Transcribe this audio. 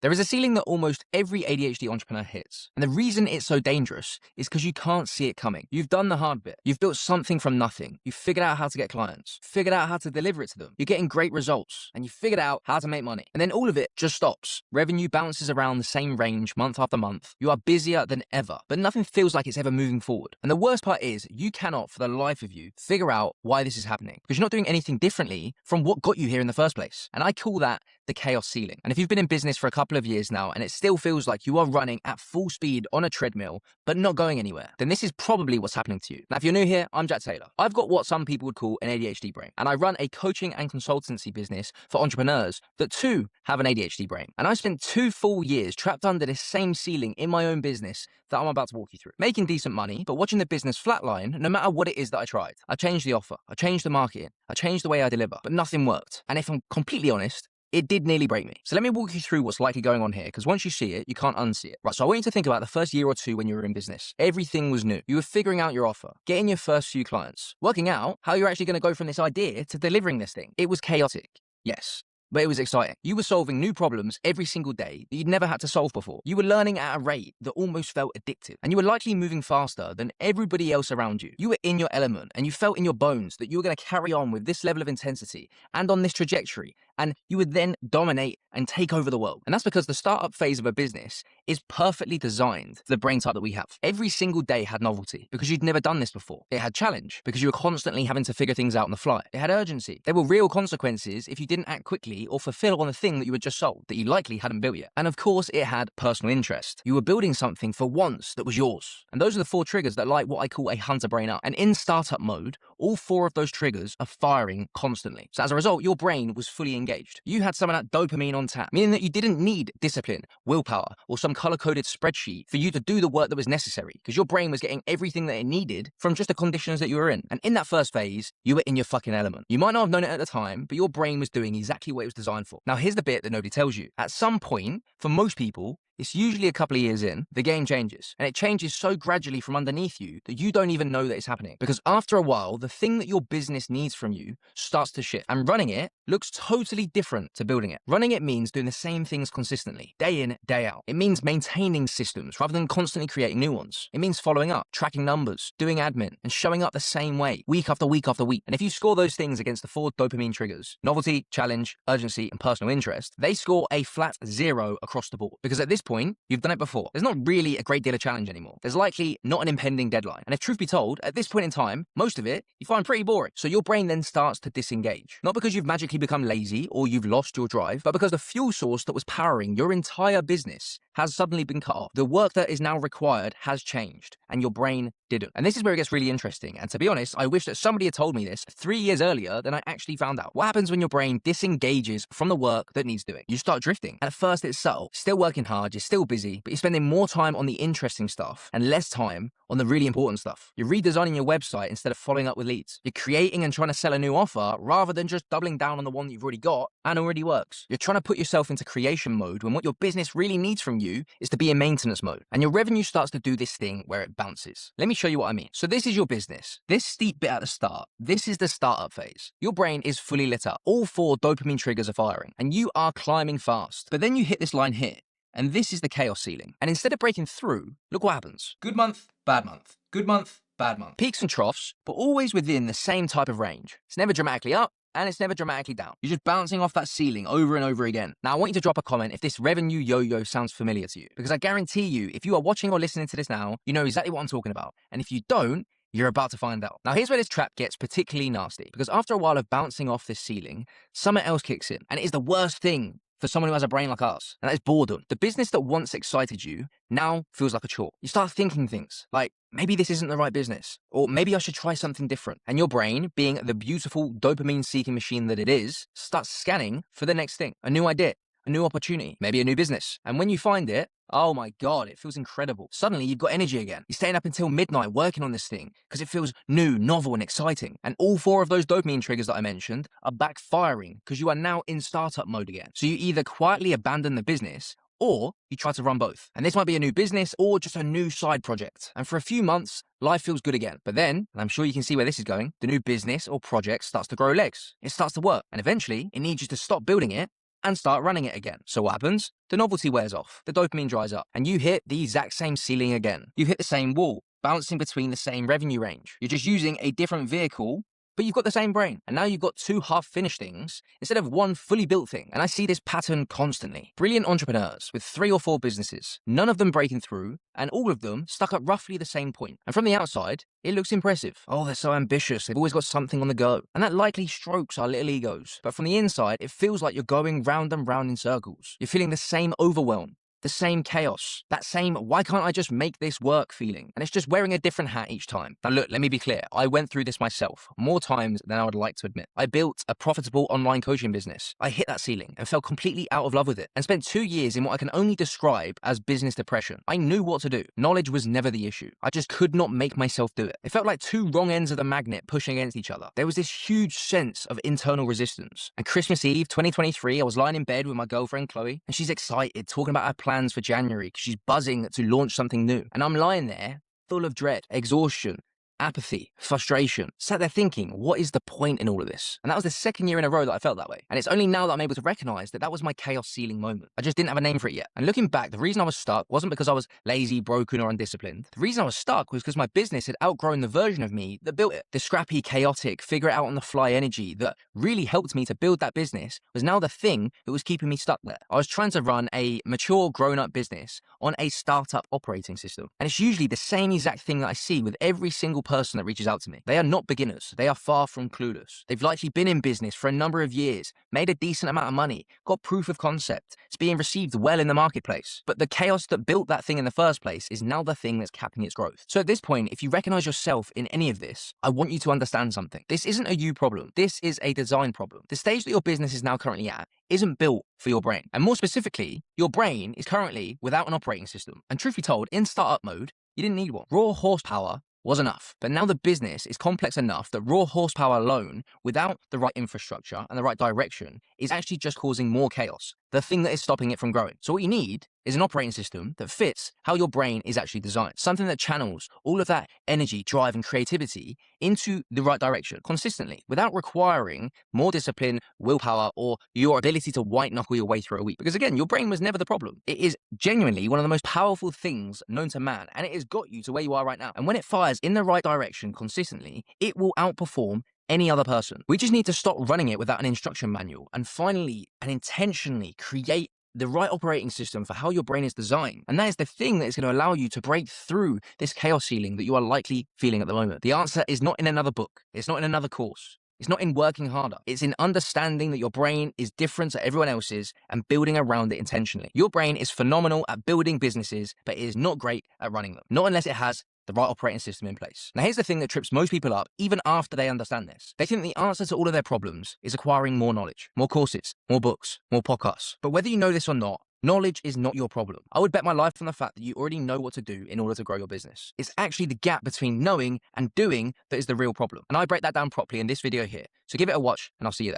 There is a ceiling that almost every ADHD entrepreneur hits. And the reason it's so dangerous is because you can't see it coming. You've done the hard bit. You've built something from nothing. You've figured out how to get clients, figured out how to deliver it to them. You're getting great results, and you figured out how to make money. And then all of it just stops. Revenue bounces around the same range month after month. You are busier than ever, but nothing feels like it's ever moving forward. And the worst part is you cannot, for the life of you, figure out why this is happening because you're not doing anything differently from what got you here in the first place. And I call that the chaos ceiling. And if you've been in business for a couple of years now and it still feels like you are running at full speed on a treadmill but not going anywhere, then this is probably what's happening to you. Now, if you're new here, I'm Jack Taylor. I've got what some people would call an ADHD brain, and I run a coaching and consultancy business for entrepreneurs that too have an ADHD brain. And I spent 2 full years trapped under this same ceiling in my own business that I'm about to walk you through. Making decent money, but watching the business flatline no matter what it is that I tried. I changed the offer, I changed the marketing, I changed the way I deliver, but nothing worked. And if I'm completely honest, it did nearly break me. So let me walk you through what's likely going on here, because once you see it, you can't unsee it. Right, so I want you to think about the first year or two when you were in business. Everything was new. You were figuring out your offer, getting your first few clients, working out how you're actually going to go from this idea to delivering this thing. It was chaotic, yes, but it was exciting. You were solving new problems every single day that you'd never had to solve before. You were learning at a rate that almost felt addictive, and you were likely moving faster than everybody else around you. You were in your element, and you felt in your bones that you were going to carry on with this level of intensity and on this trajectory, and you would then dominate and take over the world. And that's because the startup phase of a business is perfectly designed for the brain type that we have. Every single day had novelty because you'd never done this before. It had challenge because you were constantly having to figure things out on the fly. It had urgency. There were real consequences if you didn't act quickly or fulfill on the thing that you had just sold that you likely hadn't built yet. And of course, it had personal interest. You were building something for once that was yours. And those are the 4 triggers that light what I call a hunter brain up. And in startup mode, all 4 of those triggers are firing constantly. So as a result, your brain was fully engaged. You had some of that dopamine on tap, meaning that you didn't need discipline, willpower, or some color-coded spreadsheet for you to do the work that was necessary, because your brain was getting everything that it needed from just the conditions that you were in. And in that first phase, you were in your fucking element. You might not have known it at the time, but your brain was doing exactly what it was designed for. Now, here's the bit that nobody tells you. At some point, for most people, it's usually a couple of years in, the game changes. And it changes so gradually from underneath you that you don't even know that it's happening. Because after a while, the thing that your business needs from you starts to shift. And running it looks totally different to building it. Running it means doing the same things consistently, day in, day out. It means maintaining systems rather than constantly creating new ones. It means following up, tracking numbers, doing admin, and showing up the same way, week after week after week. And if you score those things against the 4 dopamine triggers, novelty, challenge, urgency, and personal interest, they score a flat 0 across the board. Because at this point, you've done it before. There's not really a great deal of challenge anymore. There's likely not an impending deadline. And if truth be told, at this point in time, most of it you find pretty boring. So your brain then starts to disengage. Not because you've magically become lazy or you've lost your drive, but because the fuel source that was powering your entire business has suddenly been cut off. The work that is now required has changed, and your brain didn't. And this is where it gets really interesting. And to be honest, I wish that somebody had told me this 3 years earlier than I actually found out. What happens when your brain disengages from the work that needs doing? You start drifting. And at first it's subtle. Still working hard, you're still busy, but you're spending more time on the interesting stuff and less time on the really important stuff. You're redesigning your website instead of following up with leads. You're creating and trying to sell a new offer rather than just doubling down on the one that you've already got and already works. You're trying to put yourself into creation mode when what your business really needs from you is to be in maintenance mode. And your revenue starts to do this thing where it bounces. Let me show you what I mean. So this is your business. This steep bit at the start, this is the startup phase. Your brain is fully lit up. All 4 dopamine triggers are firing and you are climbing fast. But then you hit this line here. And this is the chaos ceiling. And instead of breaking through, look what happens. Good month, bad month. Good month, bad month. Peaks and troughs, but always within the same type of range. It's never dramatically up, and it's never dramatically down. You're just bouncing off that ceiling over and over again. Now, I want you to drop a comment if this revenue yo-yo sounds familiar to you, because I guarantee you, if you are watching or listening to this now, you know exactly what I'm talking about. And if you don't, you're about to find out. Now, here's where this trap gets particularly nasty, because after a while of bouncing off this ceiling, something else kicks in, and it is the worst thing for someone who has a brain like us, and that is boredom. The business that once excited you now feels like a chore. You start thinking things like, maybe this isn't the right business, or maybe I should try something different. And your brain, being the beautiful dopamine-seeking machine that it is, starts scanning for the next thing, a new idea, a new opportunity, maybe a new business. And when you find it, oh my God, it feels incredible. Suddenly you've got energy again. You're staying up until midnight working on this thing because it feels new, novel, and exciting. And all 4 of those dopamine triggers that I mentioned are backfiring because you are now in startup mode again. So you either quietly abandon the business or you try to run both. And this might be a new business or just a new side project. And for a few months, life feels good again. But then, and I'm sure you can see where this is going, the new business or project starts to grow legs. It starts to work. And eventually, it needs you to stop building it and start running it again. So what happens? The novelty wears off, the dopamine dries up, and you hit the exact same ceiling again. You hit the same wall, bouncing between the same revenue range. You're just using a different vehicle, but you've got the same brain. And now you've got two half-finished things instead of one fully built thing. And I see this pattern constantly. Brilliant entrepreneurs with 3 or 4 businesses, none of them breaking through, and all of them stuck at roughly the same point. And from the outside, it looks impressive. Oh, they're so ambitious. They've always got something on the go. And that likely strokes our little egos. But from the inside, it feels like you're going round and round in circles. You're feeling the same overwhelm, the same chaos, that same why can't I just make this work feeling. And it's just wearing a different hat each time. Now look, let me be clear. I went through this myself more times than I would like to admit. I built a profitable online coaching business. I hit that ceiling and fell completely out of love with it and spent 2 years in what I can only describe as business depression. I knew what to do. Knowledge was never the issue. I just could not make myself do it. It felt like 2 wrong ends of the magnet pushing against each other. There was this huge sense of internal resistance. And Christmas Eve 2023, I was lying in bed with my girlfriend Chloe, and she's excited, talking about her plans for January because she's buzzing to launch something new. And I'm lying there full of dread, exhaustion, apathy, frustration, sat there thinking, what is the point in all of this? And that was the 2nd year in a row that I felt that way. And it's only now that I'm able to recognize that that was my chaos ceiling moment. I just didn't have a name for it yet. And looking back, the reason I was stuck wasn't because I was lazy, broken, or undisciplined. The reason I was stuck was because my business had outgrown the version of me that built it. The scrappy, chaotic, figure it out on the fly energy that really helped me to build that business was now the thing that was keeping me stuck there. I was trying to run a mature, grown-up business on a startup operating system. And it's usually the same exact thing that I see with every single person that reaches out to me. They are not beginners. They are far from clueless. They've likely been in business for a number of years, made a decent amount of money, got proof of concept. It's being received well in the marketplace. But the chaos that built that thing in the first place is now the thing that's capping its growth. So at this point, if you recognize yourself in any of this, I want you to understand something. This isn't a you problem. This is a design problem. The stage that your business is now currently at isn't built for your brain. And more specifically, your brain is currently without an operating system. And truth be told, in startup mode, you didn't need one. Raw horsepower was enough. But now the business is complex enough that raw horsepower alone, without the right infrastructure and the right direction, is actually just causing more chaos, the thing that is stopping it from growing. So what you need is an operating system that fits how your brain is actually designed. Something that channels all of that energy, drive, and creativity into the right direction consistently without requiring more discipline, willpower, or your ability to white knuckle your way through a week. Because again, your brain was never the problem. It is genuinely one of the most powerful things known to man, and it has got you to where you are right now. And when it fires in the right direction consistently, it will outperform any other person. We just need to stop running it without an instruction manual and finally and intentionally create the right operating system for how your brain is designed. And that is the thing that is going to allow you to break through this chaos ceiling that you are likely feeling at the moment. The answer is not in another book. It's not in another course. It's not in working harder. It's in understanding that your brain is different to everyone else's and building around it intentionally. Your brain is phenomenal at building businesses, but it is not great at running them. Not unless it has the right operating system in place. Now, here's the thing that trips most people up, even after they understand this. They think the answer to all of their problems is acquiring more knowledge, more courses, more books, more podcasts. But whether you know this or not, knowledge is not your problem. I would bet my life on the fact that you already know what to do in order to grow your business. It's actually the gap between knowing and doing that is the real problem. And I break that down properly in this video here. So give it a watch and I'll see you there.